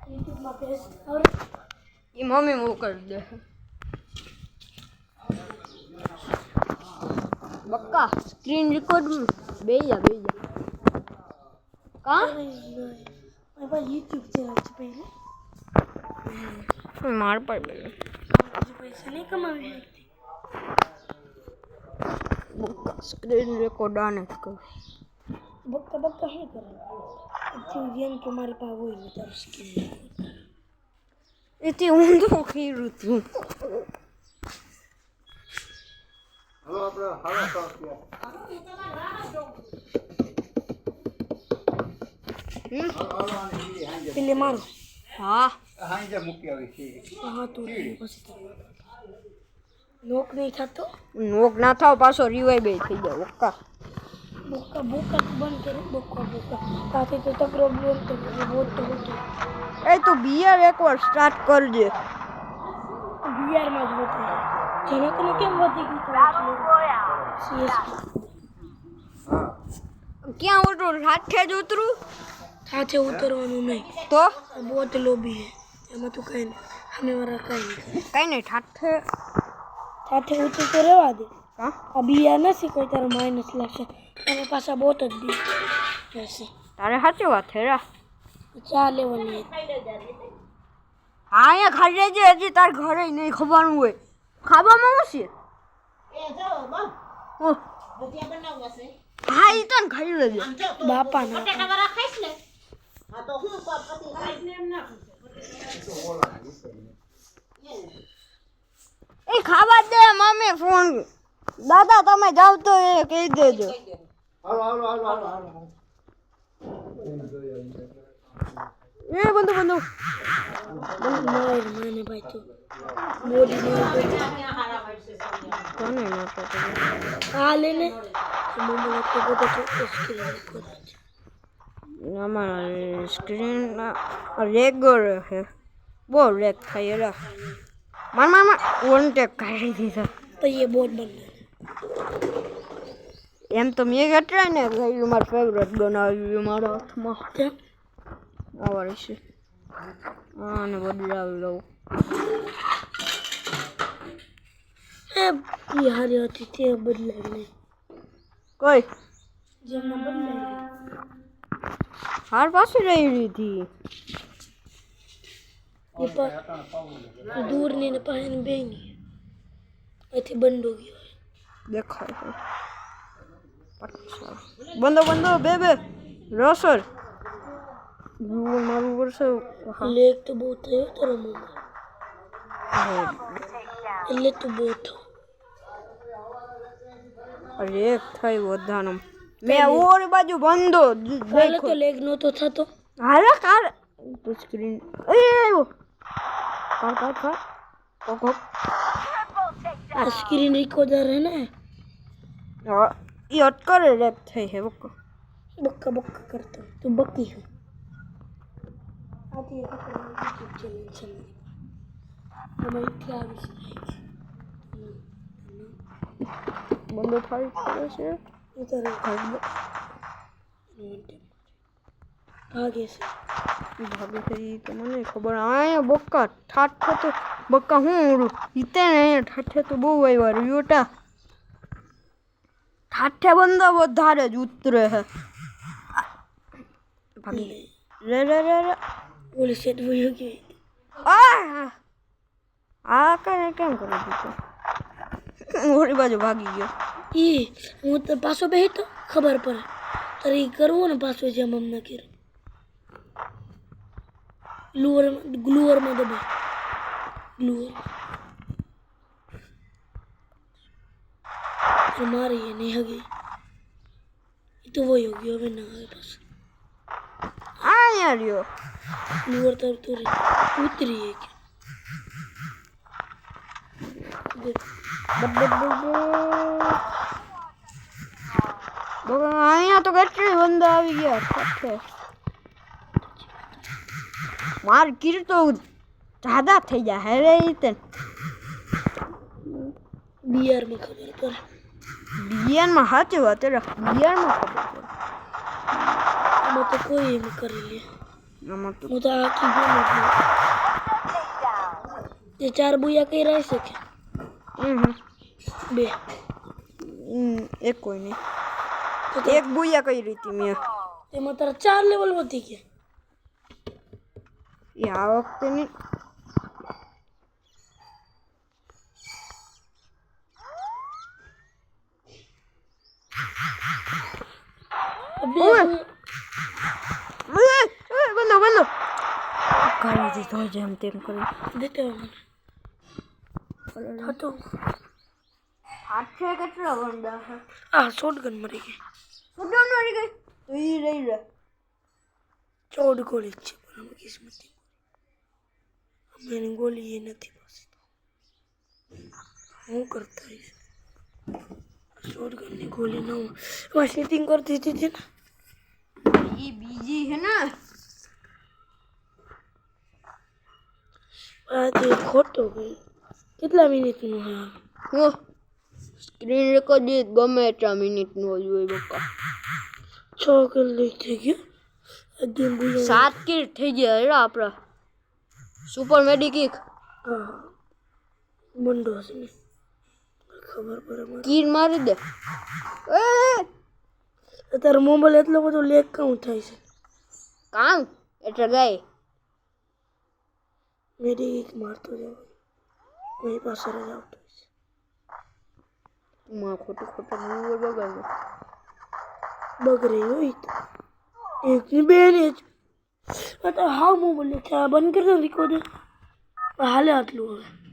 YouTube માં page और ये मम्मी वो कर दे बक्का स्क्रीन रिकॉर्ड में बेजा कहाँ मेरे पास YouTube चैनल है पहले मार पर मुझे पैसे नहीं कमाने लगते बक्का स्क्रीन रिकॉर्ड आने को बक्का बक्का है कर अच्छी गेम के हमारे पास वो ही नहीं था स्किन इतनी ऊंधो खीरू तू हेलो अपना हवा साफ किया पहले मारो हाँ हाँ ये मुक्की हुई थी हाँ तो बस नोक नहीं था तो नोक ना था पासो रिवाइव થઈ જાય બક્કા बुक्का बुक्का बंद करे बुक्का बुक्का ताते तो तक प्रॉब्लम तो बहुत तो होती ए तो બીઆર એકવાર સ્ટાર્ટ કરજે બીઆર માં જ હોતી જનકને કેમ વધી ગઈ તો સીએસકે ક્યાં ઉતરું સાથે જ ઉતરું સાથે ઉતરવાનું નહીં તો बहुत લોબી है એમાં તો કઈ નહીં અમે વાળા કઈ નહીં કઈ નહીં સાથે સાથે ઉતર તો રહેવા દે હા આ બીઆર નથી કોઈ તારો માઇનસ લાગશે અને પાછા બોટ જ દી રહેશે તારે સાચી વાત છે રા 4 લેવલની હા અહીંયા ખાઈ રહેજે હજી તાર ઘરે નહીં ખવાનું હોય ખાવામાં શું છે ઓ હા ઈ તને ખાઈ લેજે બાપા ના એ ખાવા દે મમ્મી ફોન દાદા તમે જાવ તો એ કહી દેજો હાલો હાલો હાલો હાલો હાલો એ બંધુ બંધુ માર માને ભાઈ તો બોડી ને કોને નતો આ લેને મમ્મી લગતો બધો તો સ્ક્રીન કરે અમારા સ્ક્રીન રેગર હે બહુ રેગ થાય રા માર માર માર વન ટેક કરી દીધા તો ये बोट बन એમ તો મેં કેટલાય ને ગયું મારું ફેવરેટ બનાવ્યું મારા હાથમાં क्या આવડે છે આને બદલાવી લઉં ये हारी होती थी बदलाई नहीं કોઈ जब ना बदलाई હાર પાસે રહી હતી ये पर दूर नहीं ने पहन बेंगी ऐसे बंद हो गया દેખાય છે અચ્છા બંધો બંધો બે બે રસર મારું વર્ષ लेग तो बहुत है तेरा मुंह ले तो बहुत અરે એક થઈ વધાનો મેં ઓરી બાજુ બંધો पहले तो लेग नो तो था तो હારે કાર તો સ્ક્રીન એ આવ્યો કાર કોકો स्क्रीन रिकॉर्डर है ना હા ઈ અટકરે રેપ થઈ હે બકો बक्का बक्का करता हूँ तो बक्की हूँ आती है यूट्यूब चैनल से हमारी क्या બંધો થાય છે इधर आगे से ભાગે થઈ તો મને ખબર આયા બક્કા ઠાઠે તો બક્કા હું ઉડું ઈતે ને અહીંયા ઠાઠે તો બહુ આવ્યા રહ્યોટા ઠાઠે બંધો વધારે જ ઉતરે હે ભાગી રે રે રે રે बोले सेट वही हो गई આ કને કેમ કરી દીધું ઓરી બાજુ ભાગી ગયો ये હું તો પાછો બેહી તો ખબર પડે તારે ઈ કરવું ને પાછો જેમ અમને કર્યું ગ્લુઅર માં દબા ગ્લુઅર हमारी ये नहीं होगी ये तो वही होगी अबे ना आगे पास અહીંયા રહ્યો ग्लूअर तब तो उतरी है क्या અહીંયા તો કેટલી બંદા આવી ગયા ઠાઠે માર કીર તો જ્યાદા થઈ જાય હે રે ઈતન बियर में खबर पर બિયારમાં સાચી વાત રે બિયારમાં ખબર પડે हम तो कोई एम कर लिए આમાં તો હું તો આખી ગેમ જે 4 બુયા કઈ રહી શકે હમ 2 એક કોઈ નહીં એક બુયા કઈ રીતે મેં એમાં તારા 4 લેવલ વધી ગયા એ આ વખતે નહીં બંધો કરી દીધો જેમ તેમ કરી દેતો હતો હાથે કેટલા બંધા છે આ શોટગન મરી ગઈ ફોટો મરી ગઈ તો એ રહી રે 14 ગોળી છે પણ કિસ્મત મેરી ગોળી એ નથી પાસે હું કરતા હૈ શોટગન ની ગોળી ન હું સેટિંગ કરતી હતી ને એ બીજી છે ને આ તે ખોટો ગઈ કેટલા મિનિટનું હા હું સ્ક્રીન રેકોર્ડ ગમે એટલા મિનિટનું હોય બકા 6 કલાક થઈ ગયો અગેન બુયા 7 કિલ થઈ ગયા હેરા આપણા સુપર મેડિકિક હા બંડો છે ને ખબર પડે મને કિલ મારી દે તારો મોબાઈલ એટલો બધો લેગ કાઉન્ટ થાય છે કામ એટલે ગઈ મેરી એક મારતો જાવ કોઈ પાસે જ આવતો છે માં ખોટું ખોટું બોલ બગાડ બગડે હોય તો એક ની બે ને જ તો હા મોબાઈલ કે બંધ કરી દો રિકોર્ડર હાલે આટલું હવે